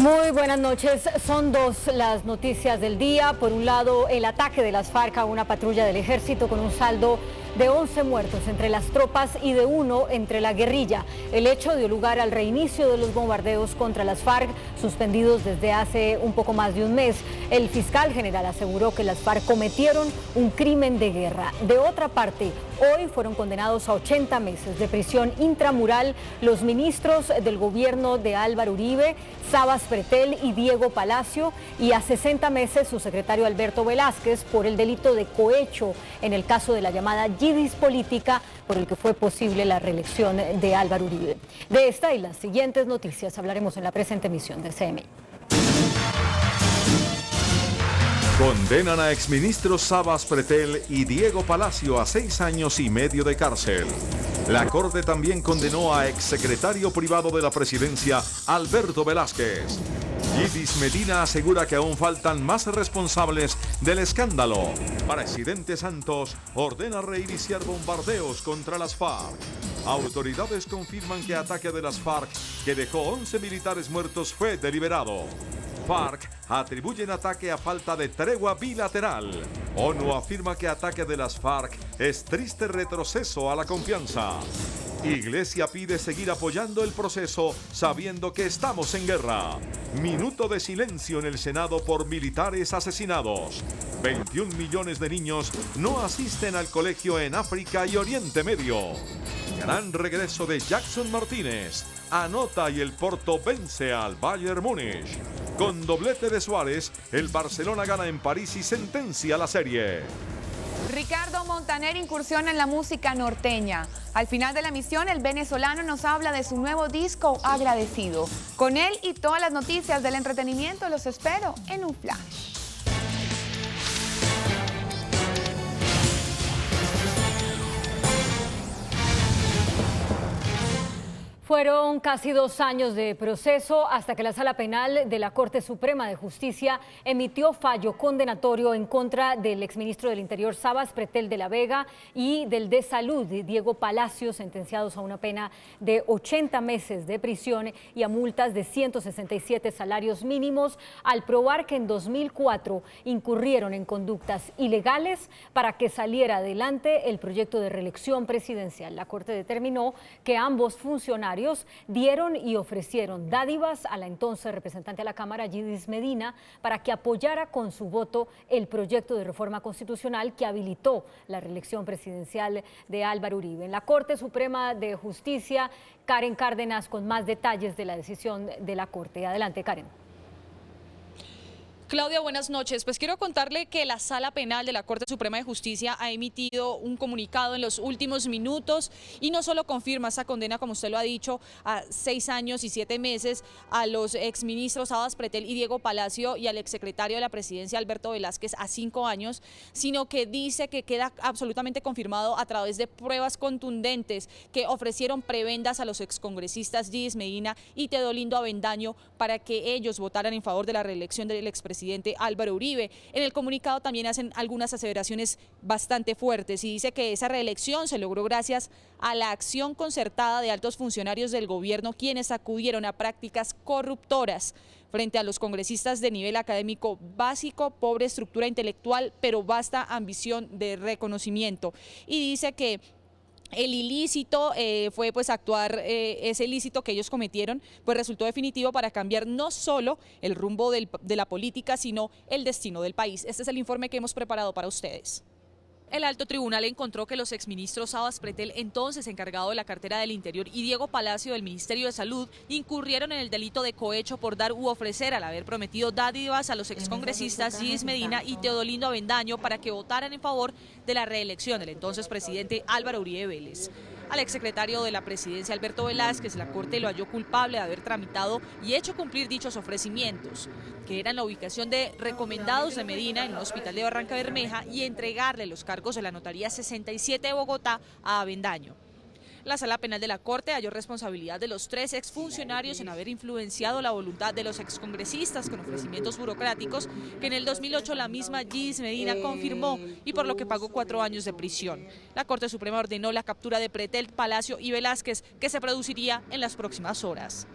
Muy buenas noches. Son dos las noticias del día. Por un lado, el ataque de las FARC a una patrulla del ejército con un saldo de 11 muertos entre las tropas y de 1 entre la guerrilla. El hecho dio lugar al reinicio de los bombardeos contra las FARC, suspendidos desde hace un poco más de un mes. El fiscal general aseguró que las FARC cometieron un crimen de guerra. De otra parte, hoy fueron condenados a 80 meses de prisión intramural los ministros del gobierno de Álvaro Uribe, Sabas Pretel y Diego Palacio, y a 60 meses su secretario Alberto Velázquez por el delito de cohecho en el caso de la llamada yidis política por el que fue posible la reelección de Álvaro Uribe. De esta y las siguientes noticias hablaremos en la presente emisión de CMI. Condenan a exministros Sabas Pretel y Diego Palacio a 6 años y medio de cárcel. La Corte también condenó a exsecretario privado de la presidencia, Alberto Velázquez. Yidis Medina asegura que aún faltan más responsables del escándalo. Presidente Santos ordena reiniciar bombardeos contra las FARC. Autoridades confirman que ataque de las FARC, que dejó 11 militares muertos, fue deliberado. FARC atribuyen ataque a falta de tregua bilateral. ONU afirma que ataque de las FARC es triste retroceso a la confianza. Iglesia pide seguir apoyando el proceso sabiendo que estamos en guerra. Minuto de silencio en el Senado por militares asesinados. 21 millones de niños no asisten al colegio en África y Oriente Medio. Gran regreso de Jackson Martínez. Anota y el Porto vence al Bayern Múnich. Con doblete de Suárez, el Barcelona gana en París y sentencia la serie. Ricardo Montaner incursiona en la música norteña. Al final de la emisión, el venezolano nos habla de su nuevo disco, Agradecido. Con él y todas las noticias del entretenimiento los espero en un flash. Fueron casi 2 años de proceso hasta que la Sala Penal de la Corte Suprema de Justicia emitió fallo condenatorio en contra del exministro del Interior Sabas Pretel de la Vega y del de Salud Diego Palacio, sentenciados a una pena de 80 meses de prisión y a multas de 167 salarios mínimos, al probar que en 2004 incurrieron en conductas ilegales para que saliera adelante el proyecto de reelección presidencial. La Corte determinó que ambos funcionarios dieron y ofrecieron dádivas a la entonces representante a la Cámara, Yidis Medina, para que apoyara con su voto el proyecto de reforma constitucional que habilitó la reelección presidencial de Álvaro Uribe. En la Corte Suprema de Justicia, Karen Cárdenas con más detalles de la decisión de la Corte. Adelante, Karen. Claudia, buenas noches. Pues quiero contarle que la Sala Penal de la Corte Suprema de Justicia ha emitido un comunicado en los últimos minutos y no solo confirma esa condena, como usted lo ha dicho, a 6 años y 7 meses a los exministros Sabas Pretel y Diego Palacio y al exsecretario de la Presidencia Alberto Velázquez a 5 años, sino que dice que queda absolutamente confirmado a través de pruebas contundentes que ofrecieron prebendas a los excongresistas Yidis Medina y Teodolindo Avendaño para que ellos votaran en favor de la reelección del expresidente Álvaro Uribe. En el comunicado también hacen algunas aseveraciones bastante fuertes y dice que esa reelección se logró gracias a la acción concertada de altos funcionarios del gobierno, quienes acudieron a prácticas corruptoras frente a los congresistas de nivel académico básico, pobre estructura intelectual, pero vasta ambición de reconocimiento. Y dice que el ilícito fue pues actuar, ese ilícito que ellos cometieron, pues resultó definitivo para cambiar no solo el rumbo de la política, sino el destino del país. Este es el informe que hemos preparado para ustedes. El alto tribunal encontró que los exministros Sabas Pretel, entonces encargado de la cartera del Interior, y Diego Palacio del Ministerio de Salud incurrieron en el delito de cohecho por dar u ofrecer al haber prometido dádivas a los excongresistas Yidis Medina y Teodolindo Avendaño para que votaran en favor de la reelección del entonces presidente Álvaro Uribe Vélez. Al exsecretario de la Presidencia Alberto Velázquez, la Corte lo halló culpable de haber tramitado y hecho cumplir dichos ofrecimientos, que eran la ubicación de recomendados de Medina en un hospital de Barranca Bermeja y entregarle los cargos de la Notaría 67 de Bogotá a Avendaño. La Sala Penal de la Corte halló responsabilidad de los 3 exfuncionarios en haber influenciado la voluntad de los excongresistas con ofrecimientos burocráticos que en el 2008 la misma Yidis Medina confirmó y por lo que pagó 4 años de prisión. La Corte Suprema ordenó la captura de Pretel, Palacio y Velázquez, que se produciría en las próximas horas.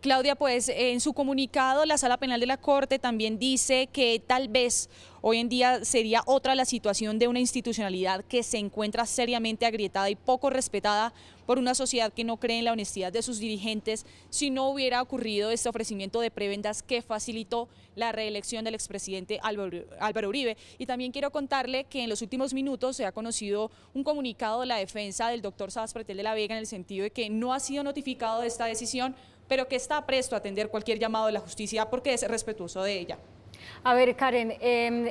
Claudia, pues en su comunicado la Sala Penal de la Corte también dice que tal vez hoy en día sería otra la situación de una institucionalidad que se encuentra seriamente agrietada y poco respetada por una sociedad que no cree en la honestidad de sus dirigentes si no hubiera ocurrido este ofrecimiento de prebendas que facilitó la reelección del expresidente Álvaro Uribe. Y también quiero contarle que en los últimos minutos se ha conocido un comunicado de la defensa del doctor Sabas Pretel de la Vega en el sentido de que no ha sido notificado de esta decisión, pero que está presto a atender cualquier llamado de la justicia porque es respetuoso de ella. A ver, Karen,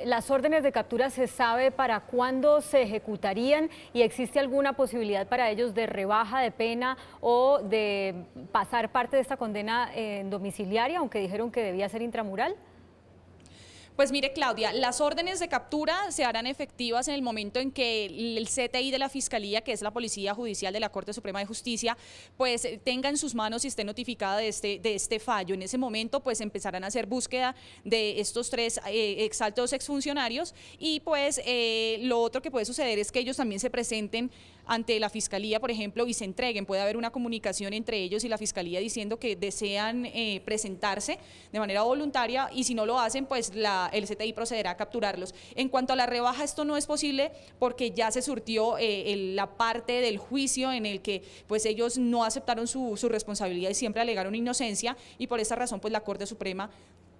las órdenes de captura, ¿se sabe para cuándo se ejecutarían y existe alguna posibilidad para ellos de rebaja de pena o de pasar parte de esta condena domiciliaria, aunque dijeron que debía ser intramural? Pues mire, Claudia, las órdenes de captura se harán efectivas en el momento en que el CTI de la Fiscalía, que es la Policía Judicial de la Corte Suprema de Justicia, pues tenga en sus manos y esté notificada de este fallo. En ese momento, pues empezarán a hacer búsqueda de estos tres exaltos exfuncionarios y pues lo otro que puede suceder es que ellos también se presenten ante la Fiscalía, por ejemplo, y se entreguen. Puede haber una comunicación entre ellos y la Fiscalía diciendo que desean presentarse de manera voluntaria y si no lo hacen, pues el CTI procederá a capturarlos. En cuanto a la rebaja, esto no es posible porque ya se surtió la parte del juicio en el que pues ellos no aceptaron su responsabilidad y siempre alegaron inocencia y por esa razón pues la Corte Suprema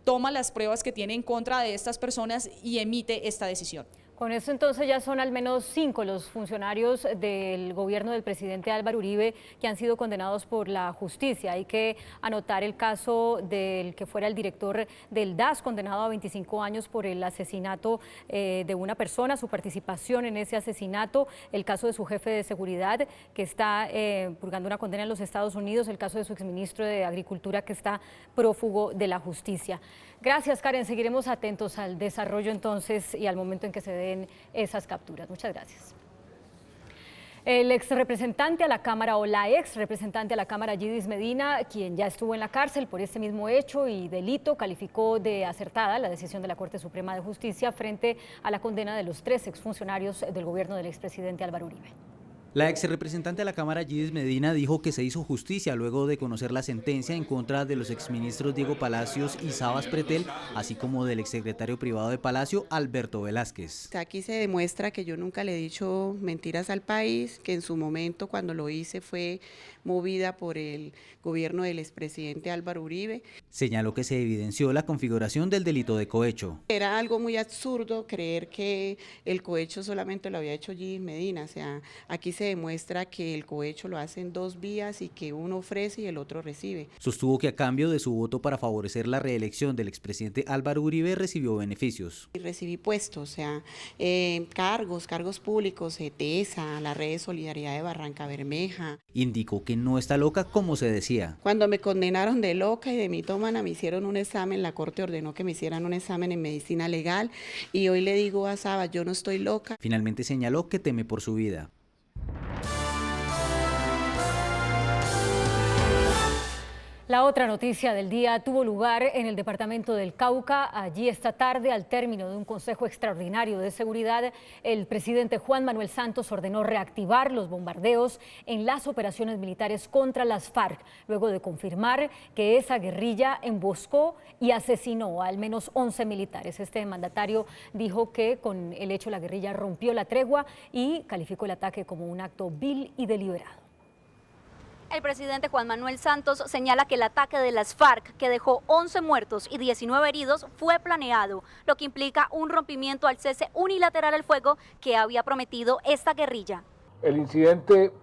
toma las pruebas que tiene en contra de estas personas y emite esta decisión. Con eso entonces ya son al menos 5 los funcionarios del gobierno del presidente Álvaro Uribe que han sido condenados por la justicia. Hay que anotar el caso del que fuera el director del DAS, condenado a 25 años por el asesinato de una persona, su participación en ese asesinato, el caso de su jefe de seguridad que está purgando una condena en los Estados Unidos, el caso de su exministro de Agricultura que está prófugo de la justicia. Gracias, Karen. Seguiremos atentos al desarrollo entonces y al momento en que se den esas capturas. Muchas gracias. El ex representante a la Cámara o la ex representante a la Cámara, Yidis Medina, quien ya estuvo en la cárcel por este mismo hecho y delito, calificó de acertada la decisión de la Corte Suprema de Justicia frente a la condena de los 3 exfuncionarios del gobierno del expresidente Álvaro Uribe. La ex representante de la Cámara, Yidis Medina, dijo que se hizo justicia luego de conocer la sentencia en contra de los exministros Diego Palacios y Sabas Pretel, así como del exsecretario privado de Palacio, Alberto Velázquez. Aquí se demuestra que yo nunca le he dicho mentiras al país, que en su momento cuando lo hice fue movida por el gobierno del expresidente Álvaro Uribe. Señaló que se evidenció la configuración del delito de cohecho. Era algo muy absurdo creer que el cohecho solamente lo había hecho Yidis Medina, o sea, aquí se demuestra que el cohecho lo hacen 2 vías y que uno ofrece y el otro recibe. Sostuvo que a cambio de su voto para favorecer la reelección del expresidente Álvaro Uribe recibió beneficios. Y recibí puestos, o sea, cargos públicos, ETESA, la Red de Solidaridad de Barranca Bermeja. Indicó que no está loca como se decía. Cuando me condenaron de loca y de mitómana me hicieron un examen, la Corte ordenó que me hicieran un examen en medicina legal y hoy le digo a Sabas, yo no estoy loca. Finalmente señaló que teme por su vida. La otra noticia del día tuvo lugar en el departamento del Cauca. Allí esta tarde, al término de un consejo extraordinario de seguridad, el presidente Juan Manuel Santos ordenó reactivar los bombardeos en las operaciones militares contra las FARC, luego de confirmar que esa guerrilla emboscó y asesinó a al menos 11 militares. Este mandatario dijo que con el hecho la guerrilla rompió la tregua y calificó el ataque como un acto vil y deliberado. El presidente Juan Manuel Santos señala que el ataque de las FARC, que dejó 11 muertos y 19 heridos, fue planeado, lo que implica un rompimiento al cese unilateral al fuego que había prometido esta guerrilla. El incidente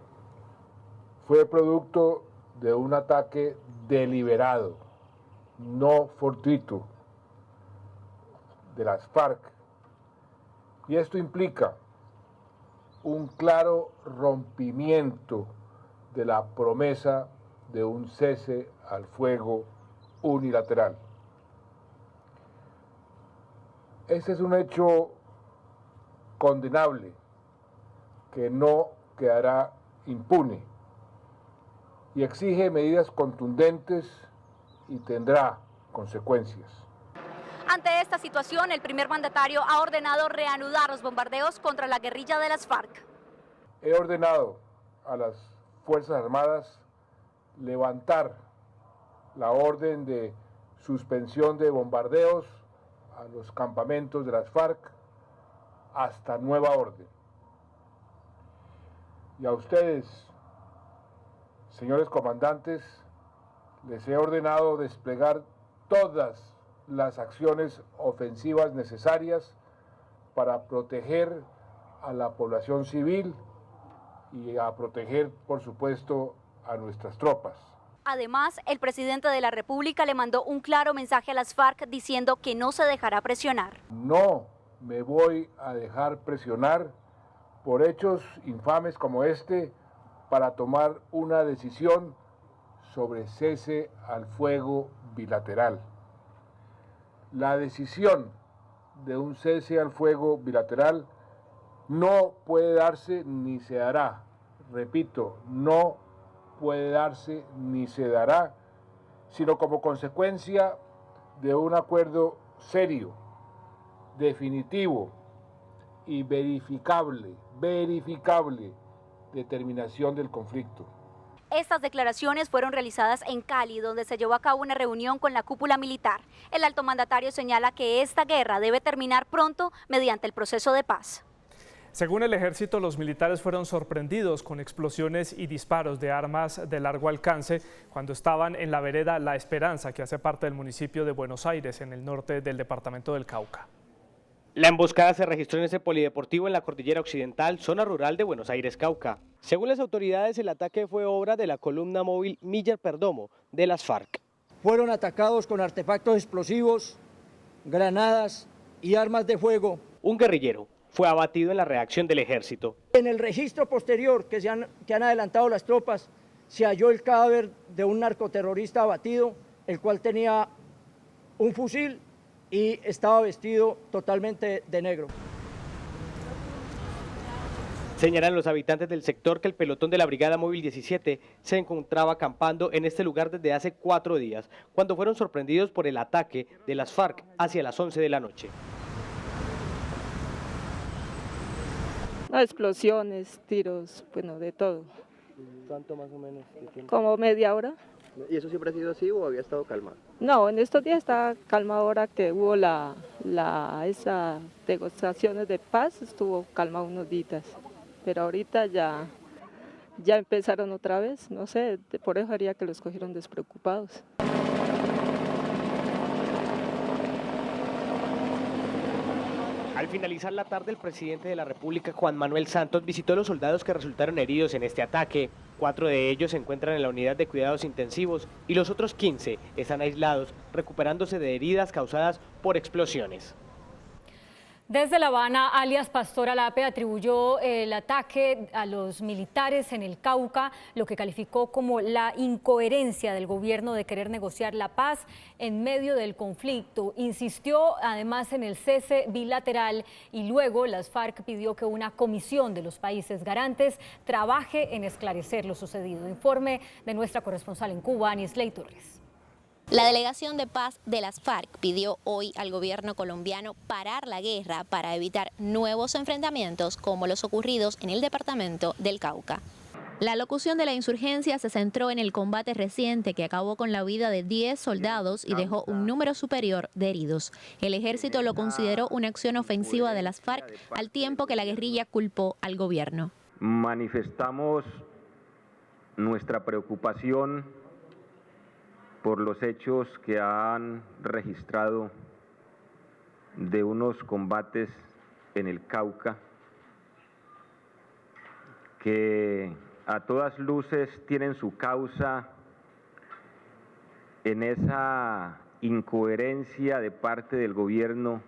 fue producto de un ataque deliberado, no fortuito, de las FARC. Y esto implica un claro rompimiento de la promesa de un cese al fuego unilateral. Este es un hecho condenable que no quedará impune y exige medidas contundentes y tendrá consecuencias. Ante esta situación, el primer mandatario ha ordenado reanudar los bombardeos contra la guerrilla de las FARC. He ordenado a las Fuerzas Armadas levantar la orden de suspensión de bombardeos a los campamentos de las FARC hasta nueva orden. Y a ustedes, señores comandantes, les he ordenado desplegar todas las acciones ofensivas necesarias para proteger a la población civil y a proteger, por supuesto, a nuestras tropas. Además, el presidente de la República le mandó un claro mensaje a las FARC diciendo que no se dejará presionar. No me voy a dejar presionar por hechos infames como este para tomar una decisión sobre cese al fuego bilateral. La decisión de un cese al fuego bilateral no puede darse ni se dará. Repito, no puede darse ni se dará, sino como consecuencia de un acuerdo serio, definitivo y verificable de terminación del conflicto. Estas declaraciones fueron realizadas en Cali, donde se llevó a cabo una reunión con la cúpula militar. El alto mandatario señala que esta guerra debe terminar pronto mediante el proceso de paz. Según el ejército, los militares fueron sorprendidos con explosiones y disparos de armas de largo alcance cuando estaban en la vereda La Esperanza, que hace parte del municipio de Buenos Aires, en el norte del departamento del Cauca. La emboscada se registró en ese polideportivo en la Cordillera Occidental, zona rural de Buenos Aires, Cauca. Según las autoridades, el ataque fue obra de la columna móvil Miller Perdomo de las FARC. Fueron atacados con artefactos explosivos, granadas y armas de fuego. Un guerrillero fue abatido en la reacción del ejército. En el registro posterior que han adelantado las tropas, se halló el cadáver de un narcoterrorista abatido, el cual tenía un fusil y estaba vestido totalmente de negro. Señalan los habitantes del sector que el pelotón de la Brigada Móvil 17 se encontraba acampando en este lugar desde hace 4 días, cuando fueron sorprendidos por el ataque de las FARC hacia las 11 de la noche. Explosiones, tiros, bueno, de todo. ¿Cuánto más o menos de tiempo? Como media hora. ¿Y eso siempre ha sido así o había estado calmado? No, en estos días está calma ahora que hubo esas negociaciones de paz, estuvo calma unos días. Pero ahorita ya empezaron otra vez, no sé, por eso haría que los cogieron despreocupados. Al finalizar la tarde, el presidente de la República, Juan Manuel Santos, visitó a los soldados que resultaron heridos en este ataque. 4 de ellos se encuentran en la unidad de cuidados intensivos y los otros 15 están aislados, recuperándose de heridas causadas por explosiones. Desde La Habana, alias Pastor Alape atribuyó el ataque a los militares en el Cauca, lo que calificó como la incoherencia del gobierno de querer negociar la paz en medio del conflicto. Insistió además en el cese bilateral y luego las FARC pidió que una comisión de los países garantes trabaje en esclarecer lo sucedido. Informe de nuestra corresponsal en Cuba, Anisley Torres. La delegación de paz de las FARC pidió hoy al gobierno colombiano parar la guerra para evitar nuevos enfrentamientos como los ocurridos en el departamento del Cauca. La locución de la insurgencia se centró en el combate reciente que acabó con la vida de 10 soldados y dejó un número superior de heridos. El ejército lo consideró una acción ofensiva de las FARC al tiempo que la guerrilla culpó al gobierno. Manifestamos nuestra preocupación por los hechos que han registrado de unos combates en el Cauca que a todas luces tienen su causa en esa incoherencia de parte del gobierno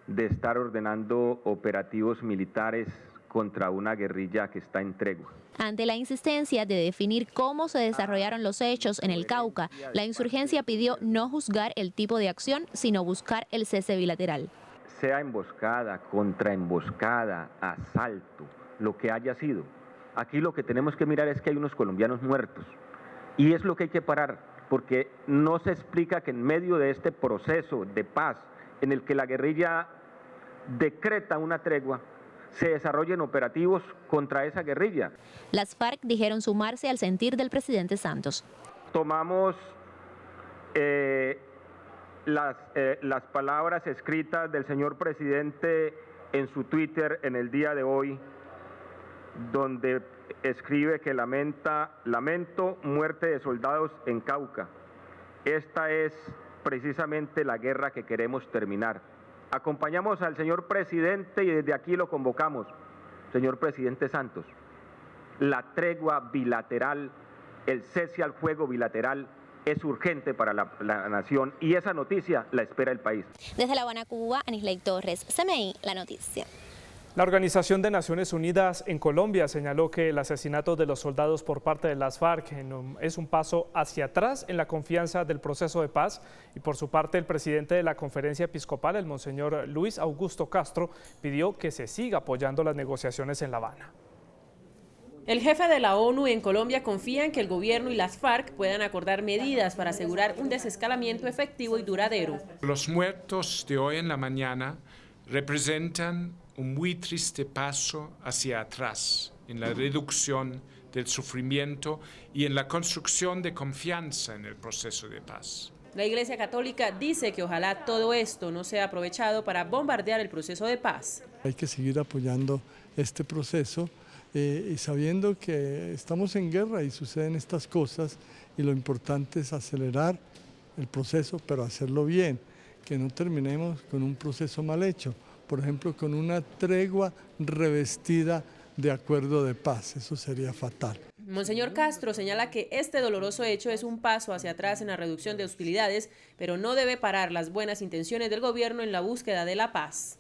de estar ordenando operativos militares contra una guerrilla que está en tregua. Ante la insistencia de definir cómo se desarrollaron los hechos en el Cauca, la insurgencia pidió no juzgar el tipo de acción, sino buscar el cese bilateral. Sea emboscada, contraemboscada, asalto, lo que haya sido. Aquí lo que tenemos que mirar es que hay unos colombianos muertos y es lo que hay que parar, porque no se explica que en medio de este proceso de paz en el que la guerrilla decreta una tregua, se desarrollen operativos contra esa guerrilla. Las FARC dijeron sumarse al sentir del presidente Santos. tomamos las palabras escritas del señor presidente en su Twitter en el día de hoy, donde escribe que lamento muerte de soldados en Cauca. Esta es precisamente la guerra que queremos terminar. Acompañamos al señor presidente y desde aquí lo convocamos, señor presidente Santos. La tregua bilateral, el cese al fuego bilateral es urgente para la nación y esa noticia la espera el país. Desde La Habana, Cuba, Anisley Torres, CMI, La Noticia. La Organización de Naciones Unidas en Colombia señaló que el asesinato de los soldados por parte de las FARC es un paso hacia atrás en la confianza del proceso de paz y por su parte el presidente de la Conferencia Episcopal, el monseñor Luis Augusto Castro, pidió que se siga apoyando las negociaciones en La Habana. El jefe de la ONU en Colombia confía en que el gobierno y las FARC puedan acordar medidas para asegurar un desescalamiento efectivo y duradero. Los muertos de hoy en la mañana representan un muy triste paso hacia atrás en la reducción del sufrimiento y en la construcción de confianza en el proceso de paz. La Iglesia Católica dice que ojalá todo esto no sea aprovechado para bombardear el proceso de paz. Hay que seguir apoyando este proceso y sabiendo que estamos en guerra y suceden estas cosas y lo importante es acelerar el proceso, pero hacerlo bien, que no terminemos con un proceso mal hecho. Por ejemplo, con una tregua revestida de acuerdo de paz. Eso sería fatal. Monseñor Castro señala que este doloroso hecho es un paso hacia atrás en la reducción de hostilidades, pero no debe parar las buenas intenciones del gobierno en la búsqueda de la paz.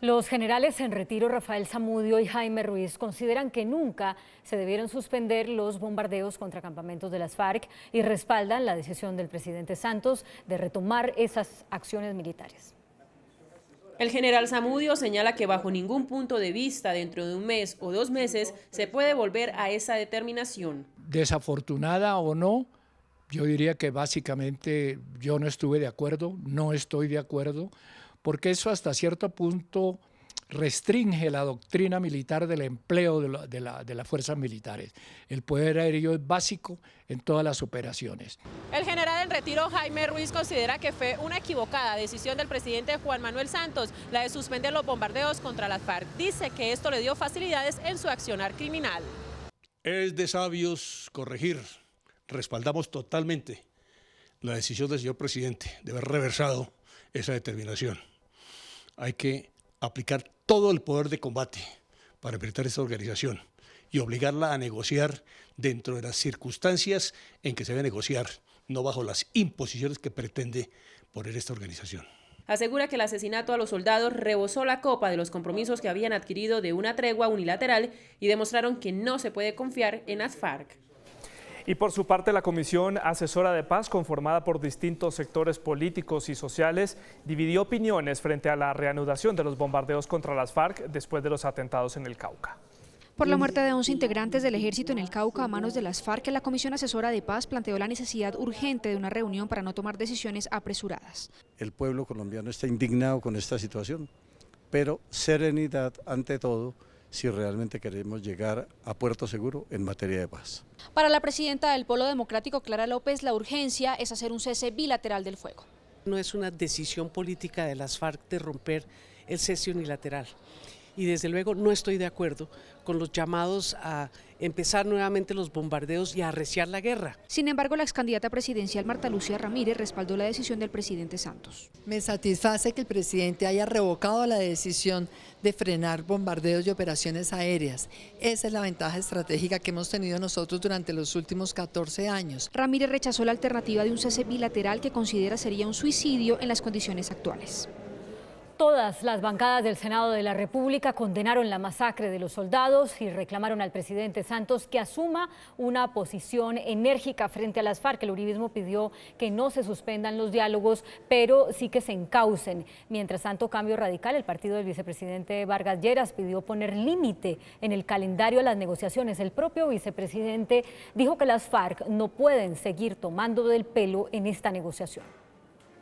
Los generales en retiro Rafael Zamudio y Jaime Ruiz consideran que nunca se debieron suspender los bombardeos contra campamentos de las FARC y respaldan la decisión del presidente Santos de retomar esas acciones militares. El general Zamudio señala que bajo ningún punto de vista dentro de un mes o 2 meses se puede volver a esa determinación. Desafortunada o no, yo diría que básicamente yo no estuve de acuerdo, no estoy de acuerdo, porque eso hasta cierto punto restringe la doctrina militar del empleo de las fuerzas militares. El poder aéreo es básico en todas las operaciones. El general en retiro Jaime Ruiz considera que fue una equivocada decisión del presidente Juan Manuel Santos la de suspender los bombardeos contra las FARC. Dice que esto le dio facilidades en su accionar criminal. Es de sabios corregir. Respaldamos totalmente la decisión del señor presidente de haber reversado esa determinación. Hay que aplicar todo el poder de combate para enfrentar esta organización y obligarla a negociar dentro de las circunstancias en que se debe negociar, no bajo las imposiciones que pretende poner esta organización. Asegura que el asesinato a los soldados rebosó la copa de los compromisos que habían adquirido de una tregua unilateral y demostraron que no se puede confiar en las FARC. Y por su parte, la Comisión Asesora de Paz, conformada por distintos sectores políticos y sociales, dividió opiniones frente a la reanudación de los bombardeos contra las FARC después de los atentados en el Cauca. Por la muerte de 11 integrantes del ejército en el Cauca a manos de las FARC, la Comisión Asesora de Paz planteó la necesidad urgente de una reunión para no tomar decisiones apresuradas. El pueblo colombiano está indignado con esta situación, pero serenidad ante todo, si realmente queremos llegar a puerto seguro en materia de paz. Para la presidenta del Polo Democrático, Clara López, la urgencia es hacer un cese bilateral del fuego. No es una decisión política de las FARC de romper el cese unilateral. Y desde luego no estoy de acuerdo con los llamados a empezar nuevamente los bombardeos y a arreciar la guerra. Sin embargo, la excandidata presidencial Marta Lucía Ramírez respaldó la decisión del presidente Santos. Me satisface que el presidente haya revocado la decisión de frenar bombardeos y operaciones aéreas. Esa es la ventaja estratégica que hemos tenido nosotros durante los últimos 14 años. Ramírez rechazó la alternativa de un cese bilateral que considera sería un suicidio en las condiciones actuales. Todas las bancadas del Senado de la República condenaron la masacre de los soldados y reclamaron al presidente Santos que asuma una posición enérgica frente a las FARC. El uribismo pidió que no se suspendan los diálogos, pero sí que se encaucen. Mientras tanto, Cambio Radical, el partido del vicepresidente Vargas Lleras, pidió poner límite en el calendario a las negociaciones. El propio vicepresidente dijo que las FARC no pueden seguir tomando del pelo en esta negociación.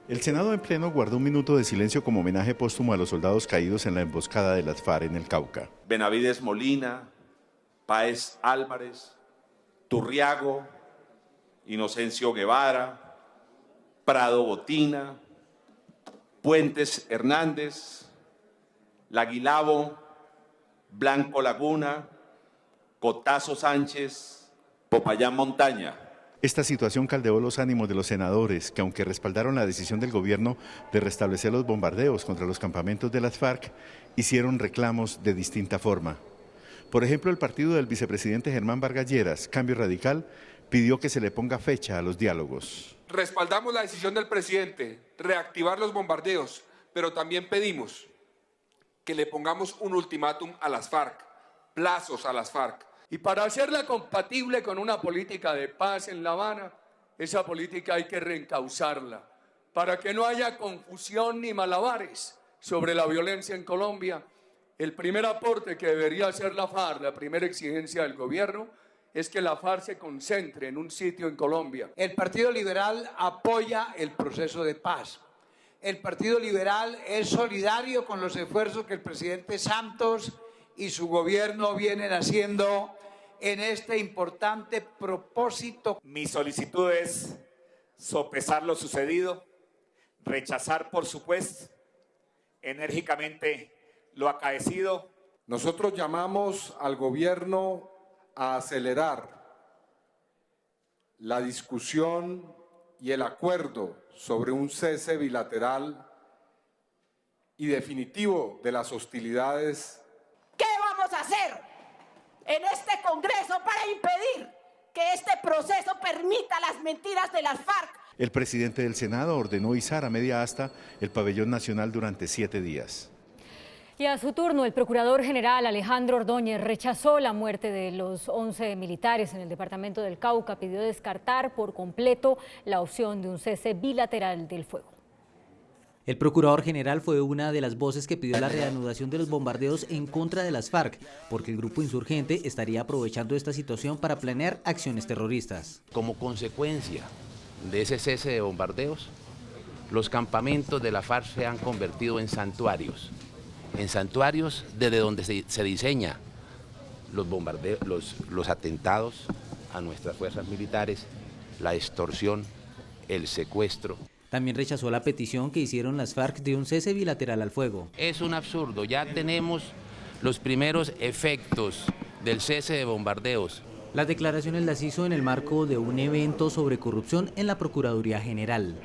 El Senado en pleno guardó un minuto de silencio como homenaje póstumo a los soldados caídos en la emboscada de las FARC en el Cauca. Benavides Molina, Páez Álvarez, Turriago, Inocencio Guevara, Prado Botina, Puentes Hernández, Laguilabo, Blanco Laguna, Cotazo Sánchez, Popayán Montaña. Esta situación caldeó los ánimos de los senadores, que aunque respaldaron la decisión del gobierno de restablecer los bombardeos contra los campamentos de las FARC, hicieron reclamos de distinta forma. Por ejemplo, el partido del vicepresidente Germán Vargas Lleras, Cambio Radical, pidió que se le ponga fecha a los diálogos. Respaldamos la decisión del presidente, reactivar los bombardeos, pero también pedimos que le pongamos un ultimátum a las FARC, plazos a las FARC. Y para hacerla compatible con una política de paz en La Habana, esa política hay que reencauzarla, para que no haya confusión ni malabares sobre la violencia en Colombia. El primer aporte que debería hacer la FARC, la primera exigencia del gobierno, es que la FARC se concentre en un sitio en Colombia. El Partido Liberal apoya el proceso de paz. El Partido Liberal es solidario con los esfuerzos que el presidente Santos y su gobierno vienen haciendo en este importante propósito. Mi solicitud es sopesar lo sucedido, rechazar, por supuesto, enérgicamente lo acaecido. Nosotros llamamos al gobierno a acelerar la discusión y el acuerdo sobre un cese bilateral y definitivo de las hostilidades. ¿Qué vamos a hacer en este Congreso para impedir que este proceso permita las mentiras de las FARC? El presidente del Senado ordenó izar a media asta el pabellón nacional durante 7 días. Y a su turno, el procurador general Alejandro Ordóñez rechazó la muerte de los 11 militares en el departamento del Cauca, pidió descartar por completo la opción de un cese bilateral del fuego. El procurador general fue una de las voces que pidió la reanudación de los bombardeos en contra de las FARC, porque el grupo insurgente estaría aprovechando esta situación para planear acciones terroristas. Como consecuencia de ese cese de bombardeos, los campamentos de la FARC se han convertido en santuarios desde donde se diseña los bombardeos, los atentados a nuestras fuerzas militares, la extorsión, el secuestro. También rechazó la petición que hicieron las FARC de un cese bilateral al fuego. Es un absurdo, ya tenemos los primeros efectos del cese de bombardeos. Las declaraciones las hizo en el marco de un evento sobre corrupción en la Procuraduría General.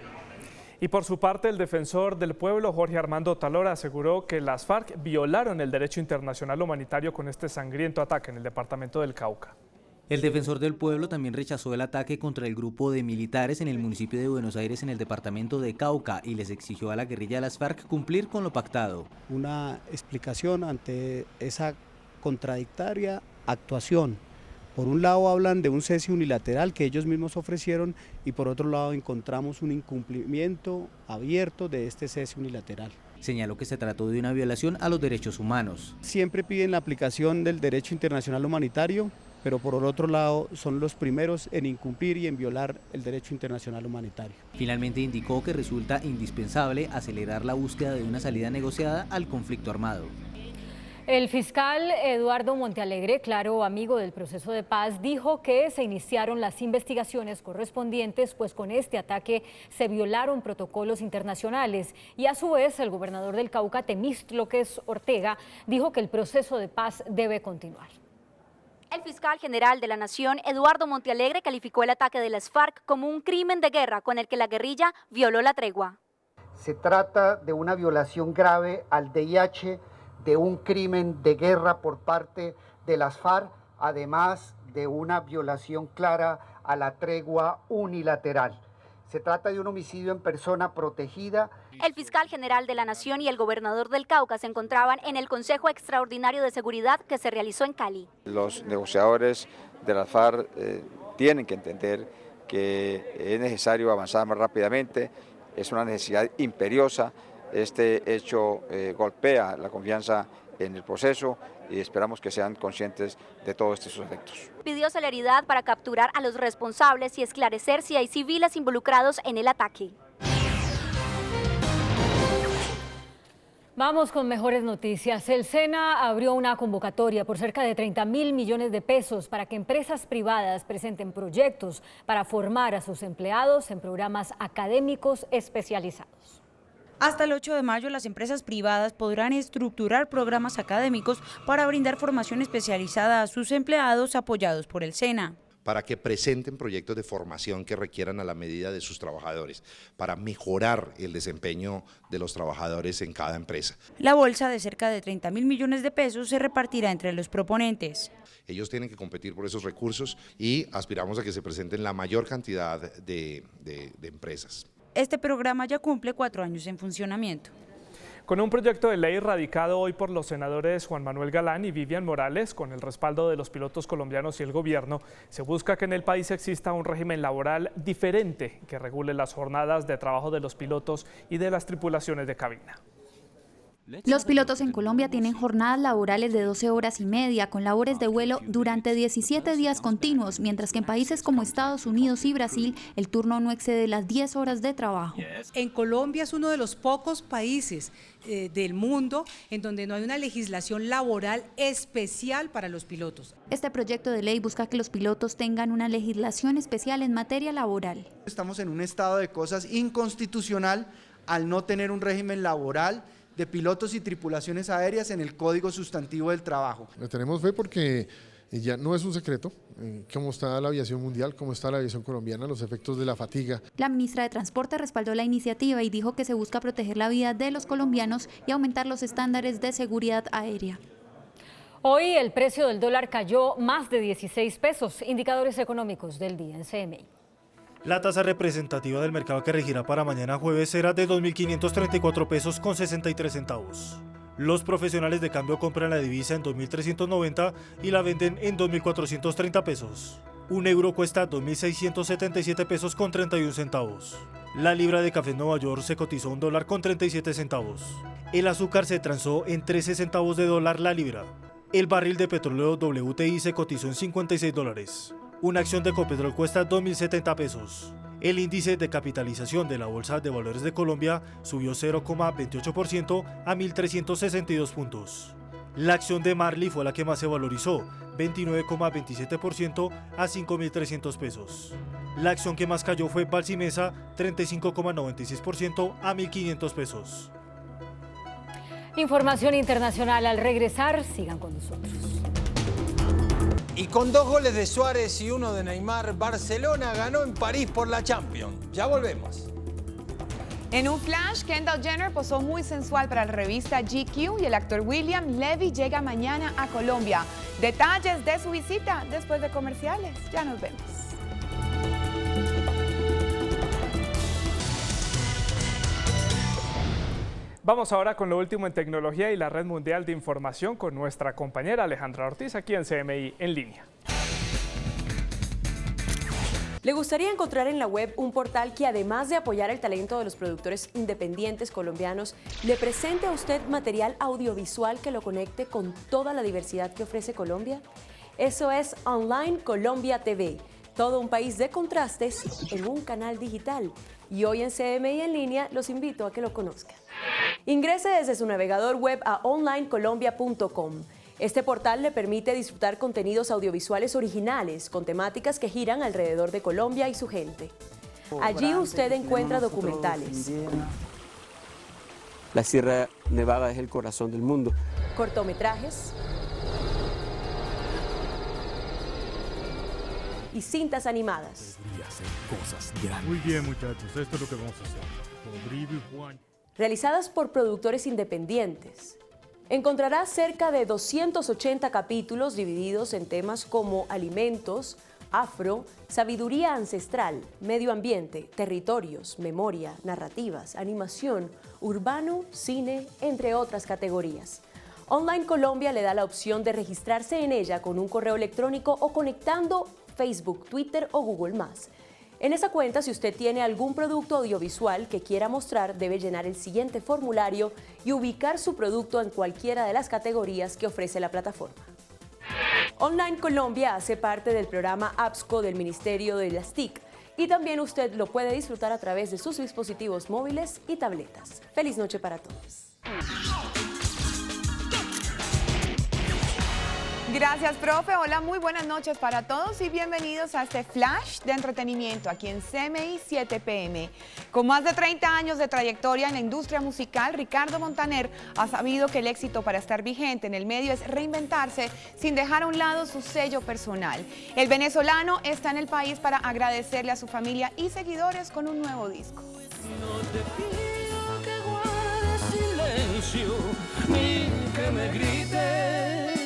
Y por su parte, el defensor del pueblo, Jorge Armando Talora, aseguró que las FARC violaron el derecho internacional humanitario con este sangriento ataque en el departamento del Cauca. El defensor del pueblo también rechazó el ataque contra el grupo de militares en el municipio de Buenos Aires en el departamento de Cauca y les exigió a la guerrilla de las FARC cumplir con lo pactado. Una explicación ante esa contradictoria actuación. Por un lado hablan de un cese unilateral que ellos mismos ofrecieron y por otro lado encontramos un incumplimiento abierto de este cese unilateral. Señaló que se trató de una violación a los derechos humanos. Siempre piden la aplicación del derecho internacional humanitario, pero por otro lado son los primeros en incumplir y en violar el derecho internacional humanitario. Finalmente indicó que resulta indispensable acelerar la búsqueda de una salida negociada al conflicto armado. El fiscal Eduardo Montealegre, claro amigo del proceso de paz, dijo que se iniciaron las investigaciones correspondientes, pues con este ataque se violaron protocolos internacionales. Y a su vez, el gobernador del Cauca, Temístocles Ortega, dijo que el proceso de paz debe continuar. El fiscal general de la Nación, Eduardo Montealegre, calificó el ataque de las FARC como un crimen de guerra con el que la guerrilla violó la tregua. Se trata de una violación grave al DIH, de un crimen de guerra por parte de las FARC, además de una violación clara a la tregua unilateral. Se trata de un homicidio en persona protegida. El fiscal general de la Nación y el gobernador del Cauca se encontraban en el Consejo Extraordinario de Seguridad que se realizó en Cali. Los negociadores de las FARC tienen que entender que es necesario avanzar más rápidamente, es una necesidad imperiosa. Este hecho golpea la confianza en el proceso y esperamos que sean conscientes de todos estos efectos. Pidió celeridad para capturar a los responsables y esclarecer si hay civiles involucrados en el ataque. Vamos con mejores noticias. El SENA abrió una convocatoria por cerca de 30.000 millones de pesos para que empresas privadas presenten proyectos para formar a sus empleados en programas académicos especializados. Hasta el 8 de mayo, las empresas privadas podrán estructurar programas académicos para brindar formación especializada a sus empleados apoyados por el SENA. Para que presenten proyectos de formación que requieran a la medida de sus trabajadores, para mejorar el desempeño de los trabajadores en cada empresa. La bolsa de cerca de 30.000 millones de pesos se repartirá entre los proponentes. Ellos tienen que competir por esos recursos y aspiramos a que se presenten la mayor cantidad de empresas. Este programa ya cumple 4 años en funcionamiento. Con un proyecto de ley radicado hoy por los senadores Juan Manuel Galán y Vivian Morales, con el respaldo de los pilotos colombianos y el gobierno, se busca que en el país exista un régimen laboral diferente que regule las jornadas de trabajo de los pilotos y de las tripulaciones de cabina. Los pilotos en Colombia tienen jornadas laborales de 12 horas y media, con labores de vuelo durante 17 días continuos, mientras que en países como Estados Unidos y Brasil, el turno no excede las 10 horas de trabajo. En Colombia es uno de los pocos países del mundo en donde no hay una legislación laboral especial para los pilotos. Este proyecto de ley busca que los pilotos tengan una legislación especial en materia laboral. Estamos en un estado de cosas inconstitucional al no tener un régimen laboral de pilotos y tripulaciones aéreas en el Código Sustantivo del Trabajo. Le tenemos fe porque ya no es un secreto cómo está la aviación mundial, cómo está la aviación colombiana, los efectos de la fatiga. La ministra de Transporte respaldó la iniciativa y dijo que se busca proteger la vida de los colombianos y aumentar los estándares de seguridad aérea. Hoy el precio del dólar cayó más de 16 pesos, indicadores económicos del día en CMI. La tasa representativa del mercado que regirá para mañana jueves será de 2.534 pesos con 63 centavos. Los profesionales de cambio compran la divisa en 2.390 y la venden en 2.430 pesos. Un euro cuesta 2.677 pesos con 31 centavos. La libra de café en Nueva York se cotizó $1 con 37 centavos. El azúcar se transó en 13 centavos de dólar la libra. El barril de petróleo WTI se cotizó en $56. Una acción de Ecopetrol cuesta 2.070 pesos. El índice de capitalización de la Bolsa de Valores de Colombia subió 0,28% a 1.362 puntos. La acción de Marley fue la que más se valorizó, 29,27% a 5.300 pesos. La acción que más cayó fue Balsimesa, 35,96% a 1.500 pesos. Información internacional al regresar, sigan con nosotros. Y con 2 goles de Suárez y 1 de Neymar, Barcelona ganó en París por la Champions. Ya volvemos. En un flash, Kendall Jenner posó muy sensual para la revista GQ y el actor William Levy llega mañana a Colombia. Detalles de su visita después de comerciales. Ya nos vemos. Vamos ahora con lo último en tecnología y la red mundial de información con nuestra compañera Alejandra Ortiz aquí en CMI en línea. ¿Le gustaría encontrar en la web un portal que, además de apoyar el talento de los productores independientes colombianos, le presente a usted material audiovisual que lo conecte con toda la diversidad que ofrece Colombia? Eso es Online Colombia TV, todo un país de contrastes en un canal digital. Y hoy en CMI en línea los invito a que lo conozcan. Ingrese desde su navegador web a onlinecolombia.com. Este portal le permite disfrutar contenidos audiovisuales originales con temáticas que giran alrededor de Colombia y su gente. Allí usted encuentra documentales, la Sierra Nevada es el corazón del mundo, cortometrajes y cintas animadas. Muy bien, muchachos, esto es lo que vamos a hacer. Realizadas por productores independientes. Encontrará cerca de 280 capítulos divididos en temas como alimentos, afro, sabiduría ancestral, medio ambiente, territorios, memoria, narrativas, animación, urbano, cine, entre otras categorías. Online Colombia le da la opción de registrarse en ella con un correo electrónico o conectando Facebook, Twitter o Google+. En esa cuenta, si usted tiene algún producto audiovisual que quiera mostrar, debe llenar el siguiente formulario y ubicar su producto en cualquiera de las categorías que ofrece la plataforma. Online Colombia hace parte del programa APSCO del Ministerio de las TIC y también usted lo puede disfrutar a través de sus dispositivos móviles y tabletas. ¡Feliz noche para todos! Gracias, profe. Hola, muy buenas noches para todos y bienvenidos a este flash de entretenimiento aquí en CMI 7 PM. Con más de 30 años de trayectoria en la industria musical, Ricardo Montaner ha sabido que el éxito para estar vigente en el medio es reinventarse sin dejar a un lado su sello personal. El venezolano está en el país para agradecerle a su familia y seguidores con un nuevo disco. No te pido que guardes silencio ni que me grites.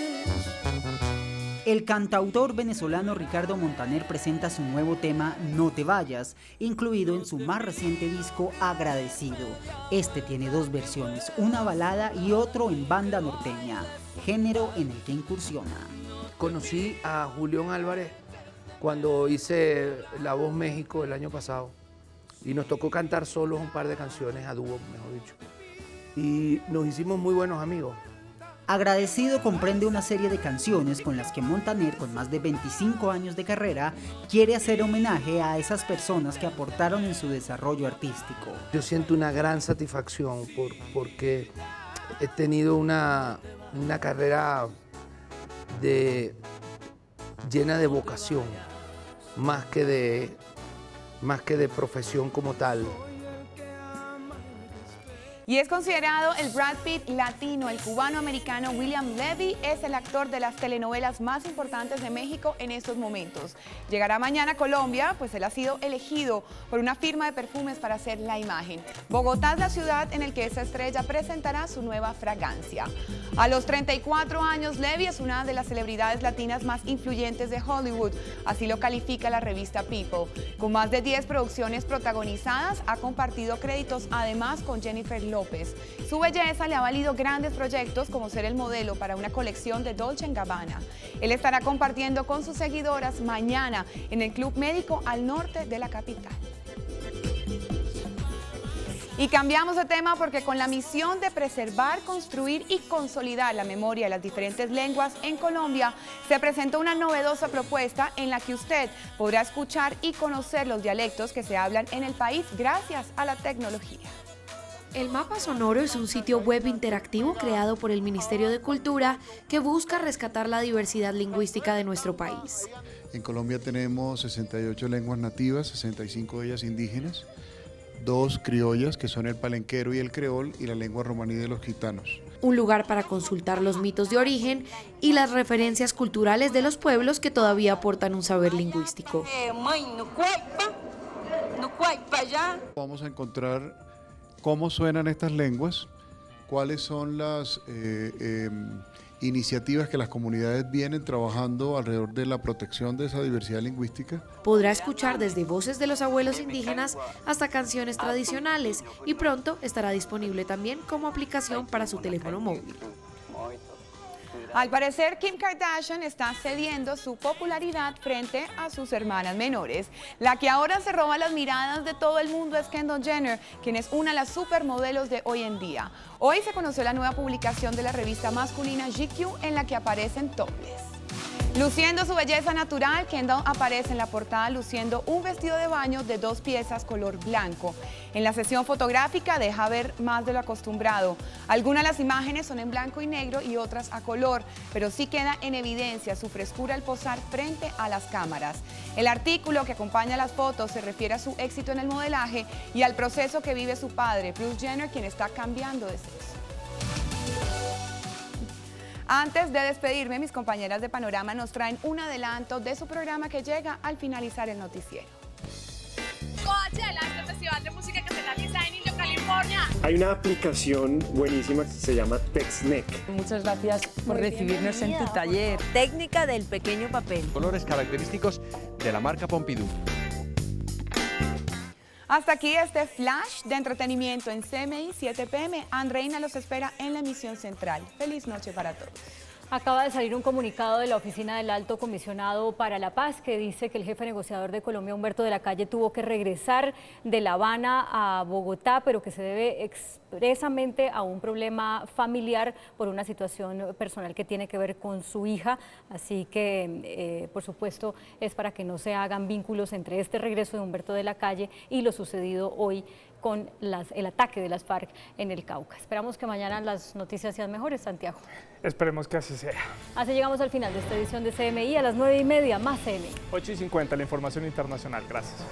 El cantautor venezolano Ricardo Montaner presenta su nuevo tema No te vayas, incluido en su más reciente disco Agradecido. Este tiene dos versiones, una balada y otro en banda norteña, género en el que incursiona. Conocí a Julián Álvarez cuando hice La Voz México el año pasado y nos tocó cantar solos un par de canciones a dúo, mejor dicho, y nos hicimos muy buenos amigos. Agradecido comprende una serie de canciones con las que Montaner, con más de 25 años de carrera, quiere hacer homenaje a esas personas que aportaron en su desarrollo artístico. Yo siento una gran satisfacción porque he tenido una carrera llena de vocación, más que de profesión como tal. Y es considerado el Brad Pitt latino. El cubano-americano William Levy es el actor de las telenovelas más importantes de México en estos momentos. Llegará mañana a Colombia, pues él ha sido elegido por una firma de perfumes para hacer la imagen. Bogotá es la ciudad en la que esta estrella presentará su nueva fragancia. A los 34 años, Levy es una de las celebridades latinas más influyentes de Hollywood, así lo califica la revista People. Con más de 10 producciones protagonizadas, ha compartido créditos además con Jennifer López. Su belleza le ha valido grandes proyectos como ser el modelo para una colección de Dolce & Gabbana. Él estará compartiendo con sus seguidoras mañana en el Club Médico al norte de la capital. Y cambiamos de tema porque con la misión de preservar, construir y consolidar la memoria de las diferentes lenguas en Colombia, se presentó una novedosa propuesta en la que usted podrá escuchar y conocer los dialectos que se hablan en el país gracias a la tecnología. El Mapa Sonoro es un sitio web interactivo creado por el Ministerio de Cultura que busca rescatar la diversidad lingüística de nuestro país. En Colombia tenemos 68 lenguas nativas, 65 de ellas indígenas, 2 criollas que son el palenquero y el creol y la lengua romaní de los gitanos. Un lugar para consultar los mitos de origen y las referencias culturales de los pueblos que todavía aportan un saber lingüístico. Vamos a encontrar cómo suenan estas lenguas, cuáles son las iniciativas que las comunidades vienen trabajando alrededor de la protección de esa diversidad lingüística. Podrá escuchar desde voces de los abuelos indígenas hasta canciones tradicionales y pronto estará disponible también como aplicación para su teléfono móvil. Al parecer, Kim Kardashian está cediendo su popularidad frente a sus hermanas menores. La que ahora se roba las miradas de todo el mundo es Kendall Jenner, quien es una de las supermodelos de hoy en día. Hoy se conoció la nueva publicación de la revista masculina GQ en la que aparecen topless. Luciendo su belleza natural, Kendall aparece en la portada luciendo un vestido de baño de 2 piezas color blanco. En la sesión fotográfica deja ver más de lo acostumbrado. Algunas de las imágenes son en blanco y negro y otras a color, pero sí queda en evidencia su frescura al posar frente a las cámaras. El artículo que acompaña las fotos se refiere a su éxito en el modelaje y al proceso que vive su padre, Bruce Jenner, quien está cambiando de sexo. Antes de despedirme, mis compañeras de Panorama nos traen un adelanto de su programa que llega al finalizar el noticiero. Coachella, este festival de música que se realiza en Indio, California. Hay una aplicación buenísima que se llama TextNeck. Muchas gracias por recibirnos en tu taller. Técnica del pequeño papel. Colores característicos de la marca Pompidou. Hasta aquí este flash de entretenimiento en CMI 7 PM. Andreina los espera en la emisión central. Feliz noche para todos. Acaba de salir un comunicado de la Oficina del Alto Comisionado para la Paz que dice que el jefe negociador de Colombia, Humberto de la Calle, tuvo que regresar de La Habana a Bogotá, pero que se debe expresamente a un problema familiar por una situación personal que tiene que ver con su hija. Así que, por supuesto, es para que no se hagan vínculos entre este regreso de Humberto de la Calle y lo sucedido hoy con el ataque de las FARC en el Cauca. Esperamos que mañana las noticias sean mejores, Santiago. Esperemos que así sea. Así llegamos al final de esta edición de CMI. A las 9:30, más CMI. 8:50, la información internacional. Gracias.